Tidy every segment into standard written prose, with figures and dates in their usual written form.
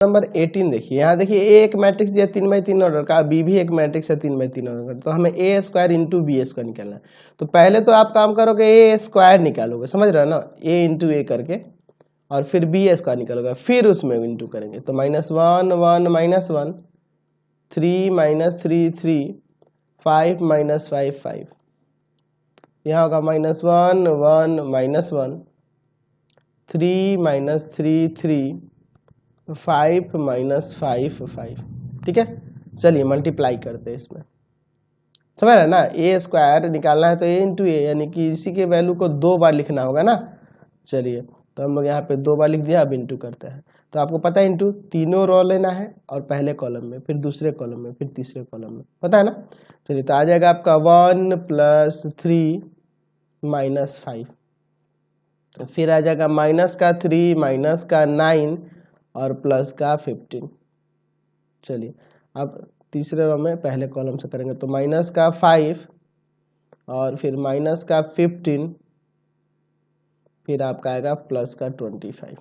Number 18 देखिए, यहाँ देखिए ए एक मैट्रिक्स दिया 3x3 ऑर्डर का, बी भी एक मैट्रिक्स है 3x3 ऑर्डर का, तो हमें ए स्क्वायर इंटू बी स्क्वायर निकालना है। तो पहले तो आप काम करोगे ए स्क्वायर निकालोगे, समझ रहे हो ना, ए इंटू ए करके, और फिर बी स्क्वायर निकालोगे, फिर उसमें इंटू करेंगे। तो -1 1 -1 3 -3 3 5 -5 5, यहाँ होगा -1 1 -1 3 -3 3 5 -5 5, ठीक है। चलिए मल्टीप्लाई करते हैं इसमें, समझ रहे ना, ए स्क्वायर निकालना है तो ए इंटू ए, यानी कि इसी के वैल्यू को 2 बार लिखना होगा ना। चलिए तो हम लोग यहाँ पे 2 बार लिख दिया, अब इंटू करते हैं। तो आपको पता है इंटू तीनों रो लेना है, और पहले कॉलम में, फिर दूसरे कॉलम में, फिर तीसरे कॉलम में, पता है ना। चलिए तो आ जाएगा आपका 1 + 3 -5, फिर आ जाएगा -3 -9 और प्लस का 15। चलिए अब तीसरे रो में पहले कॉलम से करेंगे, तो -5 और फिर -15, फिर आपका आएगा +25।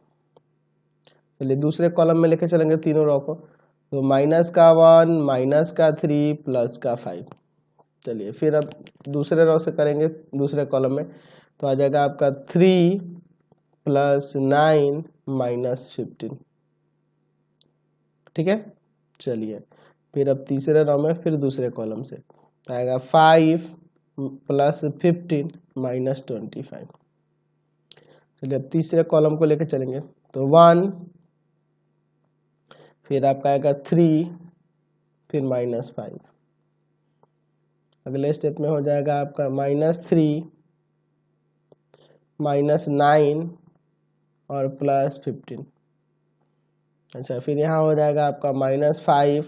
चलिए दूसरे कॉलम में लेके चलेंगे तीनों रो को, तो -1 -3 +5। चलिए फिर अब दूसरे रो से करेंगे दूसरे कॉलम में, तो आ जाएगा आपका 3 + 9 -15, ठीक है। चलिए फिर अब तीसरे रो में फिर दूसरे कॉलम से आएगा 5 + 15 -25। चलिए अब तीसरे कॉलम को लेकर चलेंगे, तो 1, फिर आपका आएगा 3, फिर -5। अगले स्टेप में हो जाएगा आपका -3 -9 और +15। अच्छा फिर यहाँ हो जाएगा आपका -5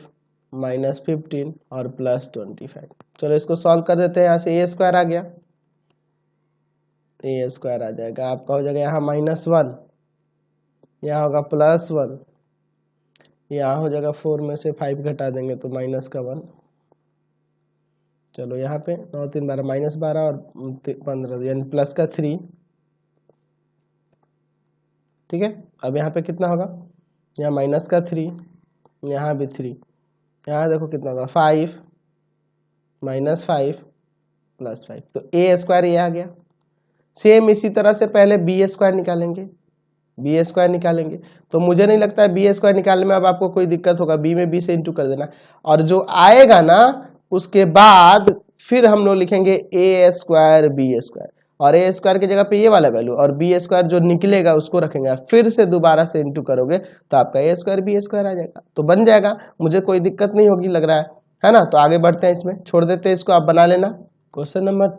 -15 और +25। चलो इसको सॉल्व कर देते हैं। यहाँ से ए स्क्वायर आ गया, ए स्क्वायर आ जाएगा आपका, हो जाएगा यहाँ -1, यहाँ होगा +1, यहाँ हो जाएगा 4 में से 5 घटा देंगे तो -1। चलो यहाँ पे 9 3 12 -12 और 15 यानी +3, ठीक है। अब यहाँ पे कितना होगा, यहाँ -3, यहाँ भी 3, यहाँ देखो कितना होगा 5 -5 +5, तो ए स्क्वायर ये आ गया। सेम इसी तरह से पहले बी स्क्वायर निकालेंगे, बी स्क्वायर निकालेंगे, तो मुझे नहीं लगता है बी स्क्वायर निकालने में अब आपको कोई दिक्कत होगा, बी में बी से इंटू कर देना, और जो आएगा ना उसके बाद फिर हम लोग लिखेंगे ए स्क्वायर बी स्क्वायर, और ए स्क्वायर की जगह पे ये वाला वैल्यू, और बी स्क्वायर जो निकलेगा उसको रखेंगे, फिर से दोबारा से इंटू करोगे तो आपका ए स्क्वायर बी स्क्वायर आ जाएगा, तो बन जाएगा, मुझे कोई दिक्कत नहीं होगी लग रहा है ना। तो आगे बढ़ते हैं, इसमें छोड़ देते हैं इसको, आप बना लेना। Question number